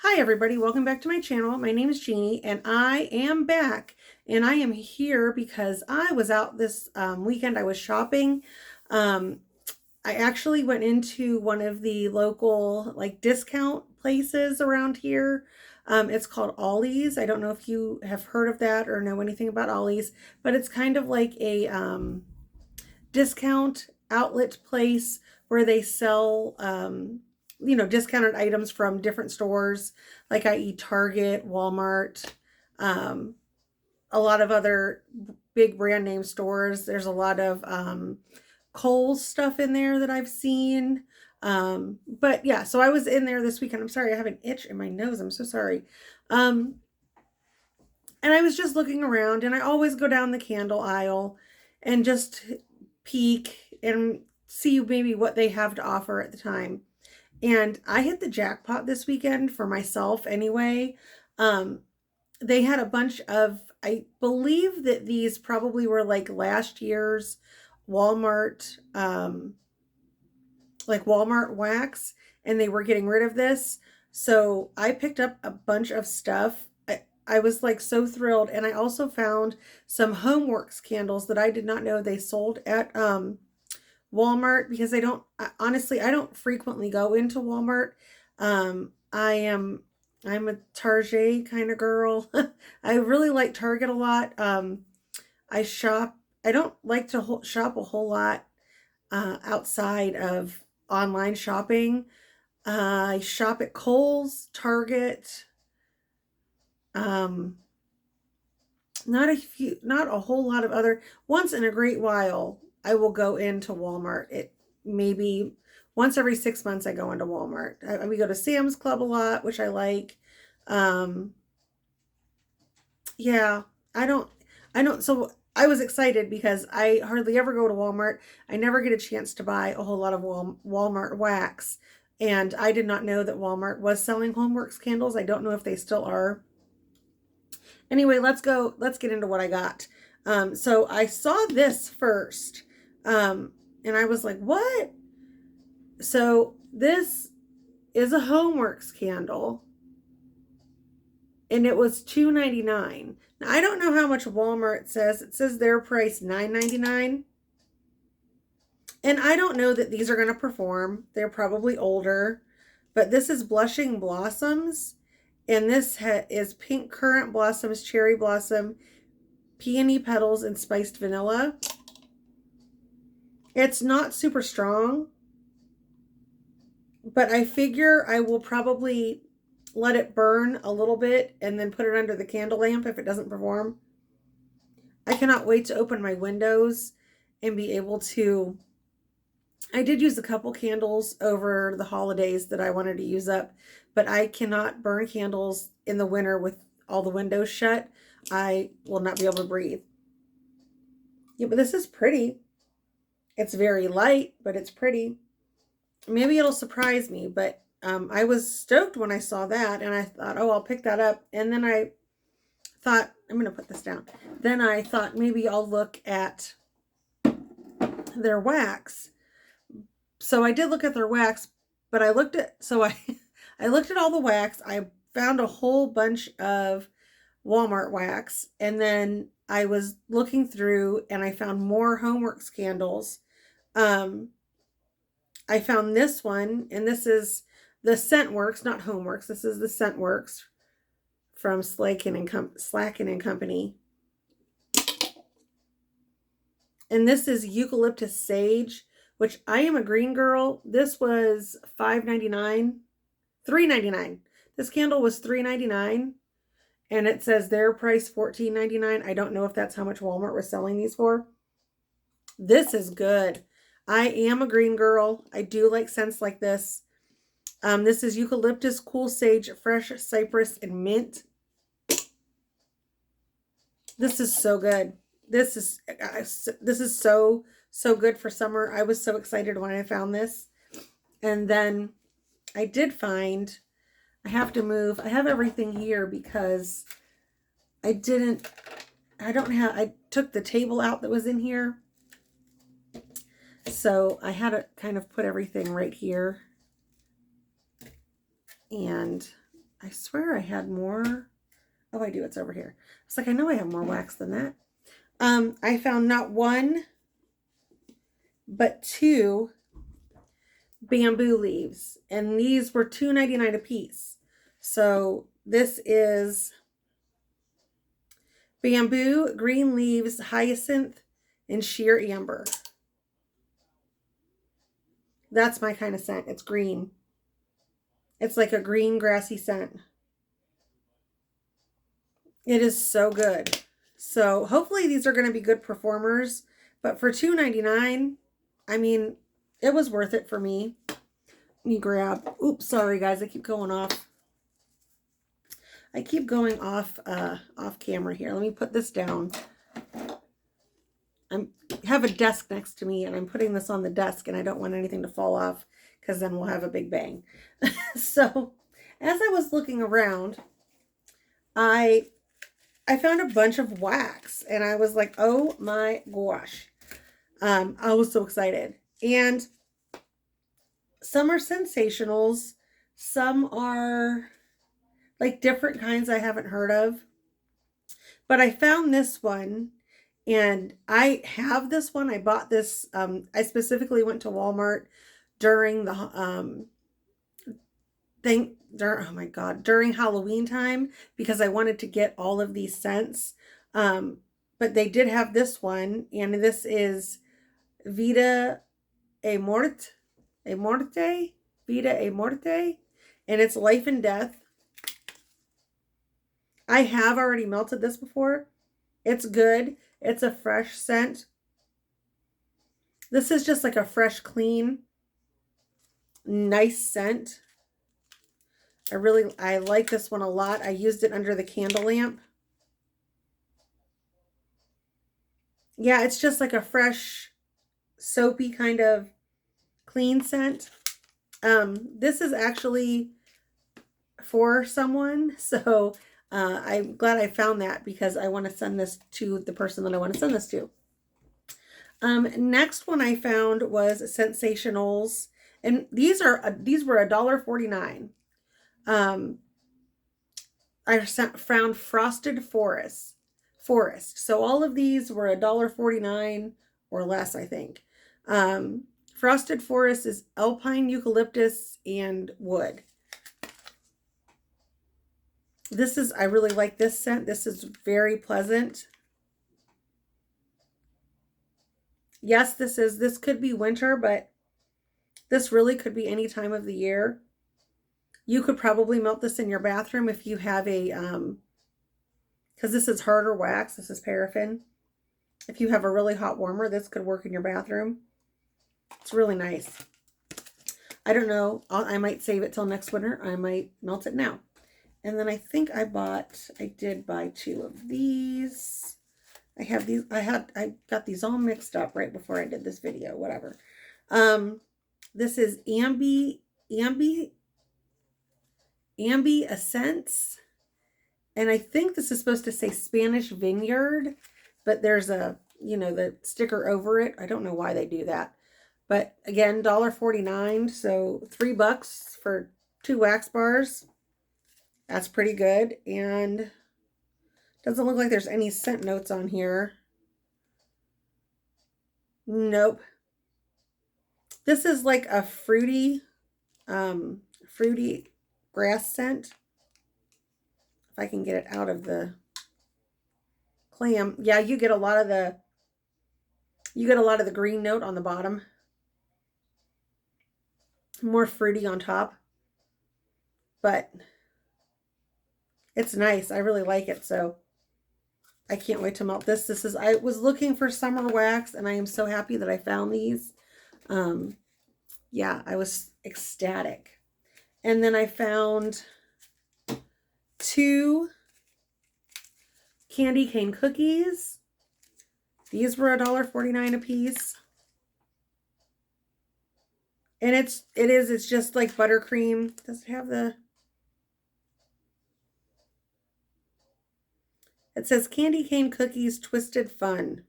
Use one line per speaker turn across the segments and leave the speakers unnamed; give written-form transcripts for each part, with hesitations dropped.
Hi everybody, welcome back to my channel. My name is Jeannie and I am back, and I am here because I was out this weekend. I was shopping. Um, I actually went into one of the local discount places around here. It's called Ollie's. I don't know if you have heard of that or know anything about Ollie's, but it's kind of like a discount outlet place where they sell discounted items from different stores, like i.e. Target, Walmart, um, a lot of other big brand name stores. There's a lot of Kohl's stuff in there that I've seen. But yeah, so I was in there this weekend. I'm sorry, I have an itch in my nose. I'm so sorry. Um, and I was just looking around, and I always go down the candle aisle and just peek and see maybe what they have to offer at the time. And I hit the jackpot this weekend for myself anyway. Um, they had a bunch of, I believe that these probably were like last year's Walmart, like Walmart wax, and they were getting rid of this. So I picked up a bunch of stuff. I was like so thrilled. And I also found some Homeworks candles that I did not know they sold at Walmart, because honestly, I don't frequently go into Walmart. I'm a Target kind of girl. I really like Target a lot. I shop, I don't like to shop a whole lot outside of online shopping. I shop at Kohl's, Target, um, not a whole lot of other. Once in a great while, I will go into Walmart. It maybe once every 6 months I go into Walmart. We go to Sam's Club a lot, which I like. Um, yeah, I don't, so I was excited because I hardly ever go to Walmart. I never get a chance to buy a whole lot of Walmart wax. And I did not know that Walmart was selling Homeworks candles. I don't know if they still are. Anyway, let's get into what I got. So I saw this first, and I was like, what? So this is a Homeworks candle, and it was $2.99. Now, I don't know how much Walmart says. It says their price $9.99. And I don't know that these are going to perform. They're probably older. But this is Blushing Blossoms. And this is Pink Currant Blossoms, Cherry Blossom, Peony Petals, and Spiced Vanilla. It's not super strong, but I figure I will probably let it burn a little bit and then put it under the candle lamp if it doesn't perform. I cannot wait to open my windows and be able to. I did use a couple candles over the holidays that I wanted to use up, but I cannot burn candles in the winter with all the windows shut. I will not be able to breathe. Yeah, but this is pretty. It's very light, but it's pretty. Maybe it'll surprise me, but I was stoked when I saw that, and I thought, oh, I'll pick that up. And then I thought, I'm going to put this down. Then I thought maybe I'll look at their wax. So I did look at their wax, but I looked at, so I, I looked at all the wax. I found a whole bunch of Walmart wax, and then I was looking through and I found more Homeworks candles. I found this one, and this is the Scentworks, not Homeworks. This is the Scentworks from Slacken and Company. And this is Eucalyptus Sage, which I am a green girl. This was $5.99, $3.99. This candle was $3.99, and it says their price $14.99. I don't know if that's how much Walmart was selling these for. This is good. I am a green girl. I do like scents like this. This is Eucalyptus, Cool Sage, Fresh Cypress, and Mint. This is so good. This is so good for summer. I was so excited when I found this. And then I did find, I have to move. I have everything here because I took the table out that was in here. So I had to kind of put everything right here. And I swear I had more. Oh, I do. It's over here. It's like, I know I have more wax than that. I found not one, but two bamboo leaves. And these were $2.99 a piece. So this is bamboo, green leaves, hyacinth, and sheer amber. That's my kind of scent. It's green. It's like a green grassy scent. It is so good. So hopefully these are going to be good performers. But for $2.99, I mean, it was worth it for me. Let me grab. Oops, sorry guys. I keep going off. I keep going off camera here. Let me put this down. I have a desk next to me, and I'm putting this on the desk, and I don't want anything to fall off because then we'll have a big bang. So as I was looking around, I found a bunch of wax, and I was like, oh my gosh. I was so excited. And some are sensationals. Some are like different kinds I haven't heard of. But I found this one, and I have this one. I bought this. I specifically went to Walmart during the oh my God, during Halloween time, because I wanted to get all of these scents. But they did have this one, and this is Vida e Morte, Vida e Morte, and it's life and death. I have already melted this before. It's good. It's a fresh scent. This is just like a fresh, clean, nice scent. I like this one a lot. I used it under the candle lamp. Yeah, it's just like a fresh, soapy kind of clean scent. This is actually for someone, so I'm glad I found that because I want to send this to the person that I want to send this to. Next one I found was Sensationals, and these were $1.49. I found Frosted Forest. So all of these were $1.49 or less, I think. Frosted Forest is alpine, eucalyptus, and wood. I really like this scent. This is very pleasant. Yes, this could be winter, but this really could be any time of the year. You could probably melt this in your bathroom if you have a, because this is harder wax. This is paraffin. If you have a really hot warmer, this could work in your bathroom. It's really nice. I don't know. I might save it till next winter. I might melt it now. And then I think I did buy two of these. I got these all mixed up right before I did this video, whatever. This is Ambi Essence. And I think this is supposed to say Spanish Vineyard, but there's the sticker over it. I don't know why they do that. But again, $1.49, so $3 for 2 wax bars. That's pretty good. And doesn't look like there's any scent notes on here. Nope. This is like a fruity grass scent. If I can get it out of the clam. Yeah, you get a lot of the green note on the bottom. More fruity on top. But it's nice. I really like it. So I can't wait to melt this. I was looking for summer wax, and I am so happy that I found these. Yeah, I was ecstatic. And then I found 2 candy cane cookies. These were $1.49 a piece. And it's just like buttercream. Does it have the... It says candy cane cookies twisted fun.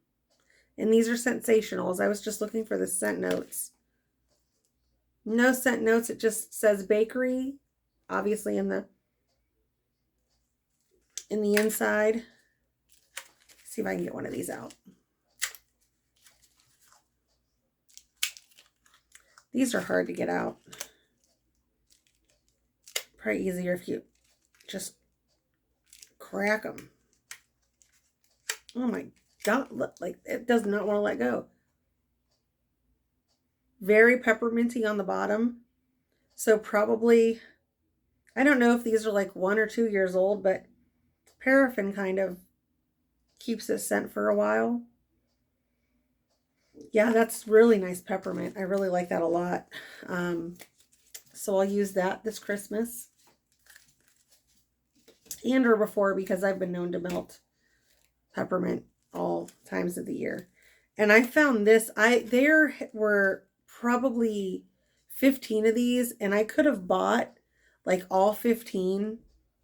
And these are sensationals. I was just looking for the scent notes. No scent notes. It just says bakery, obviously in the in the inside. See if I can get one of these out. These are hard to get out. Probably easier if you just crack them. Oh my God, look, like it does not want to let go. Very pepperminty on the bottom. So probably, I don't know if these are like 1 or 2 years old, but paraffin kind of keeps it scent for a while. Yeah, that's really nice peppermint. I really like that a lot. So I'll use that this Christmas and or before, because I've been known to melt peppermint all times of the year. And I found this, there were probably 15 of these, and I could have bought like all 15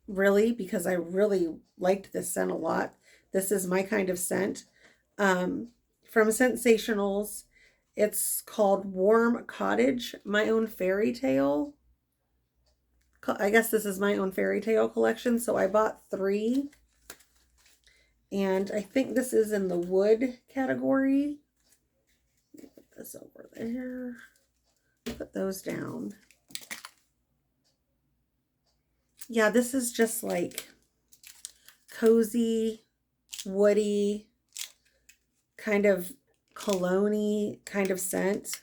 really, because I really liked this scent a lot. This is my kind of scent. From Sensationals. It's called Warm Cottage, My Own Fairy Tale. I guess this is My Own Fairy Tale collection. So I bought 3. And I think this is in the wood category. Put this over there. Put those down. Yeah, this is just like cozy, woody, kind of cologne-y kind of scent.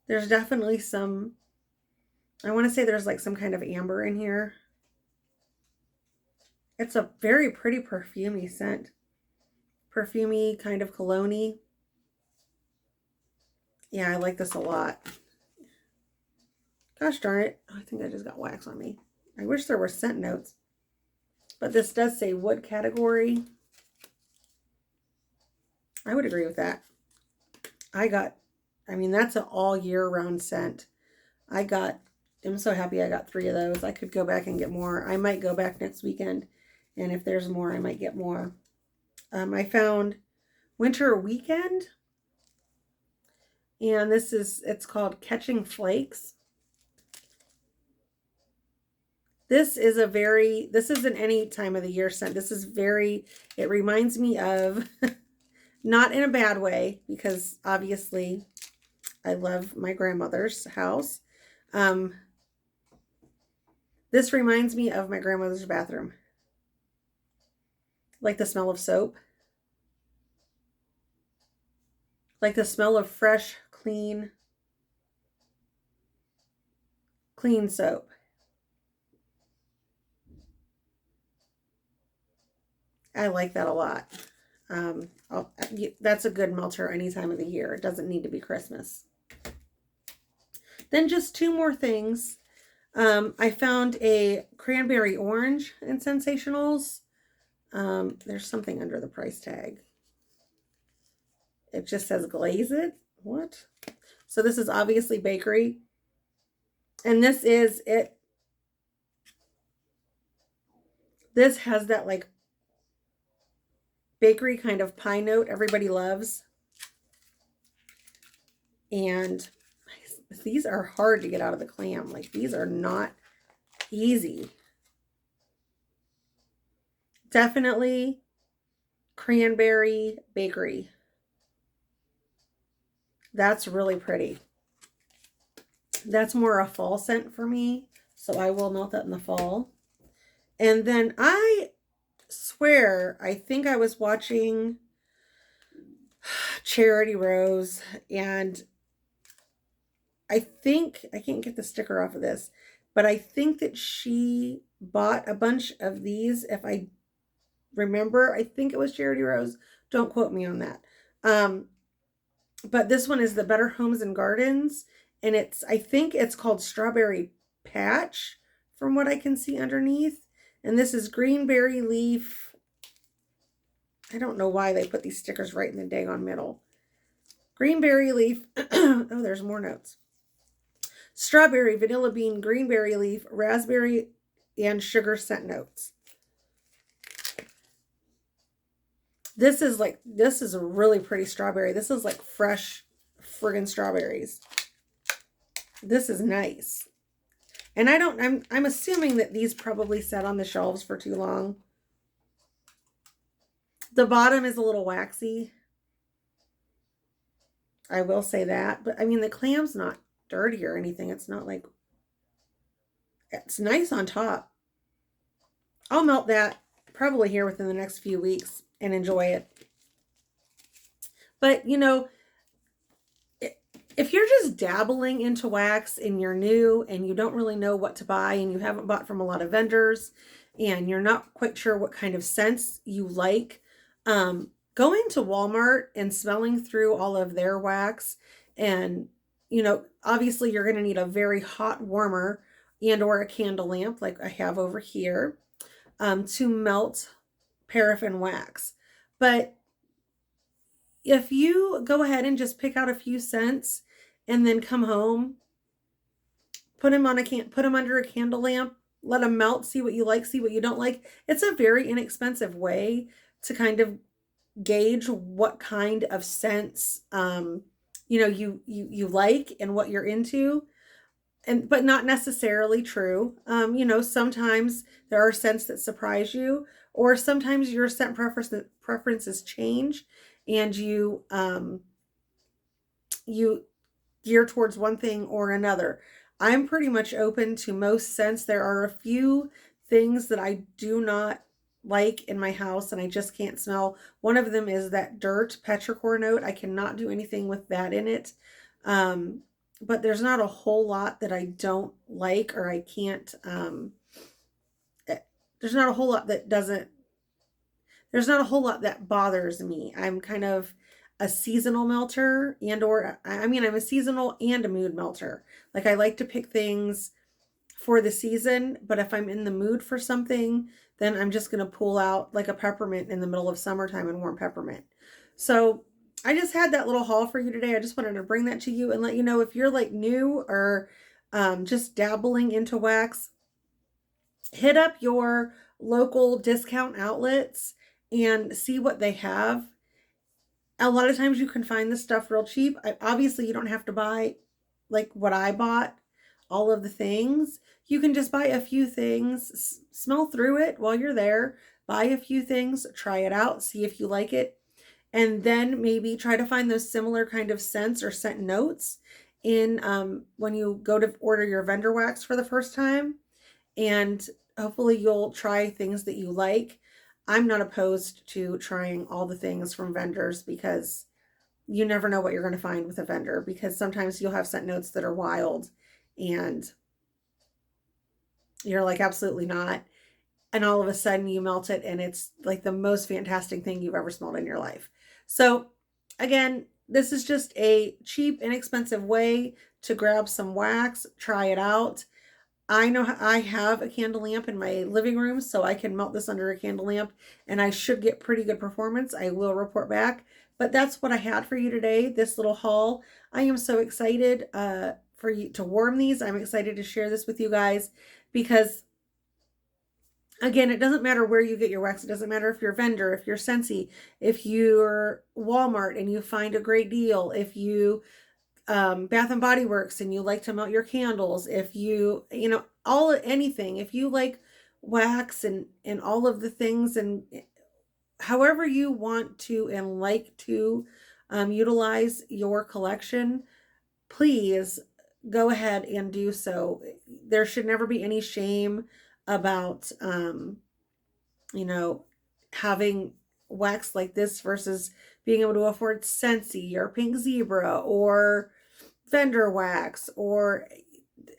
There's definitely some, I want to say there's like some kind of amber in here. It's a very pretty perfumey scent. Perfumey, kind of cologne-y. Yeah, I like this a lot. Gosh darn it. I think I just got wax on me. I wish there were scent notes. But this does say wood category. I would agree with that. I mean, that's an all year round scent. I'm so happy I got 3 of those. I could go back and get more. I might go back next weekend. And if there's more, I might get more. I found Winter Weekend. And it's called Catching Flakes. This isn't any time of the year scent. It reminds me of, not in a bad way, because obviously I love my grandmother's house. This reminds me of my grandmother's bathroom. Like the smell of soap. Like the smell of fresh, clean soap. I like that a lot. That's a good melter any time of the year. It doesn't need to be Christmas. Then just 2 more things. I found a cranberry orange in Sensationals. There's something under the price tag. It just says glaze it. What? So this is obviously bakery. And this is it. This has that like bakery kind of pie note everybody loves. And these are hard to get out of the clam. Like, these are not easy. Definitely cranberry bakery. That's really pretty. That's more a fall scent for me, so I will melt that in the fall. And then I swear, I think I was watching Charity Rose, and I think, I can't get the sticker off of this, but I think that she bought a bunch of these. If I remember, I think it was Charity Rose. Don't quote me on that. But this one is the Better Homes and Gardens, and I think it's called Strawberry Patch from what I can see underneath. And this is Greenberry Leaf. I don't know why they put these stickers right in the daggone middle. Greenberry Leaf. Oh, there's more notes. Strawberry, vanilla bean, greenberry leaf, raspberry, and sugar scent notes. This is a really pretty strawberry. This is like fresh friggin' strawberries. This is nice. And I'm assuming that these probably sat on the shelves for too long. The bottom is a little waxy. I will say that. But I mean, the clam's not dirty or anything. It's not like, it's nice on top. I'll melt that probably here within the next few weeks and enjoy it. But, you know, if you're just dabbling into wax and you're new and you don't really know what to buy and you haven't bought from a lot of vendors and you're not quite sure what kind of scents you like, going to Walmart and smelling through all of their wax, and, you know, obviously you're going to need a very hot warmer and or a candle lamp like I have over here, to melt paraffin wax. But if you go ahead and just pick out a few scents and then come home, put them under a candle lamp, let them melt, see what you like, see what you don't like. It's a very inexpensive way to kind of gauge what kind of scents you know, you like and what you're into. And but not necessarily true. You know, sometimes there are scents that surprise you, or sometimes your scent preferences change, and you gear towards one thing or another. I'm pretty much open to most scents. There are a few things that I do not like in my house and I just can't smell. One of them is that dirt petrichor note. I cannot do anything with that in it. But there's not a whole lot that I don't like, or I can't, there's not a whole lot that bothers me. I'm kind of a seasonal melter, and or I'm a seasonal and a mood melter. Like, I like to pick things for the season, but if I'm in the mood for something, then I'm just going to pull out like a peppermint in the middle of summertime, and warm peppermint. So I just had that little haul for you today. I just wanted to bring that to you and let you know, if you're like new or just dabbling into wax, hit up your local discount outlets and see what they have. A lot of times you can find this stuff real cheap. Obviously, you don't have to buy like what I bought, all of the things. You can just buy a few things, smell through it while you're there, buy a few things, try it out, see if you like it, and then maybe try to find those similar kind of scents or scent notes in when you go to order your vendor wax for the first time. And hopefully you'll try things that you like. I'm not opposed to trying all the things from vendors, because you never know what you're going to find with a vendor, because sometimes you'll have scent notes that are wild and you're like, absolutely not. And all of a sudden you melt it and it's like the most fantastic thing you've ever smelled in your life. So again, this is just a cheap, inexpensive way to grab some wax, try it out. I know I have a candle lamp in my living room, so I can melt this under a candle lamp and I should get pretty good performance. I will report back. But that's what I had for you today, this little haul. I am so excited for you to warm these. I'm excited to share this with you guys, because again, it doesn't matter where you get your wax. It doesn't matter if you're a vendor, if you're Scentsy, if you're Walmart and you find a great deal, if you Bath and Body Works and you like to melt your candles, if you know, anything, if you like wax and all of the things, and however you want to and like to utilize your collection, please go ahead and do so. There should never be any shame about you know, having wax like this versus being able to afford Scentsy or Pink Zebra or vendor wax or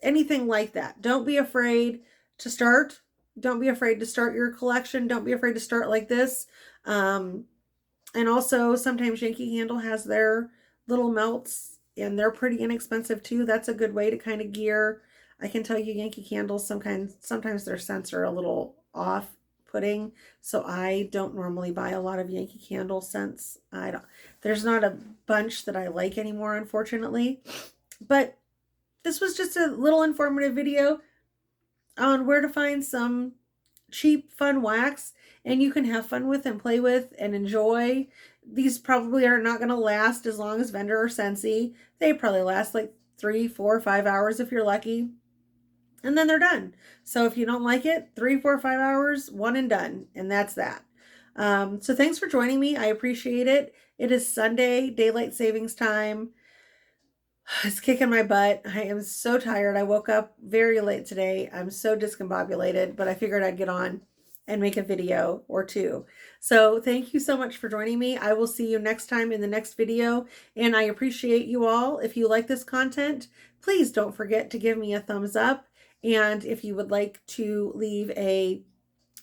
anything like that. Don't be afraid to start. Don't be afraid to start your collection. Don't be afraid to start like this. And also, sometimes Yankee Candle has their little melts and they're pretty inexpensive too. That's a good way to kind of gear. I can tell you, Yankee Candles, sometimes their scents are a little off-putting, so I don't normally buy a lot of Yankee Candle scents. There's not a bunch that I like anymore, unfortunately. But this was just a little informative video on where to find some cheap, fun wax, and you can have fun with and play with and enjoy. these probably are not going to last as long as Vendor or Scentsy. They probably last like 3, 4, 5 hours if you're lucky. And then they're done. So if you don't like it, 3, 4, 5 hours, one and done. And that's that. So thanks for joining me. I appreciate it. It is Sunday, daylight savings time. It's kicking my butt. I am so tired. I woke up very late today. I'm so discombobulated, but I figured I'd get on and make a video or two. So thank you so much for joining me. I will see you next time in the next video. And I appreciate you all. If you like this content, please don't forget to give me a thumbs up. And if you would like to leave any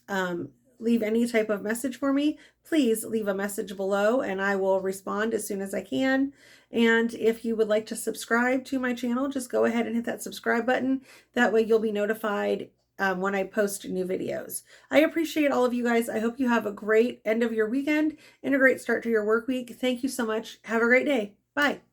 type of message for me, please leave a message below and I will respond as soon as I can. And if you would like to subscribe to my channel, just go ahead and hit that subscribe button. That way you'll be notified when I post new videos. I appreciate all of you guys. I hope you have a great end of your weekend and a great start to your work week. Thank you so much. Have a great day. Bye.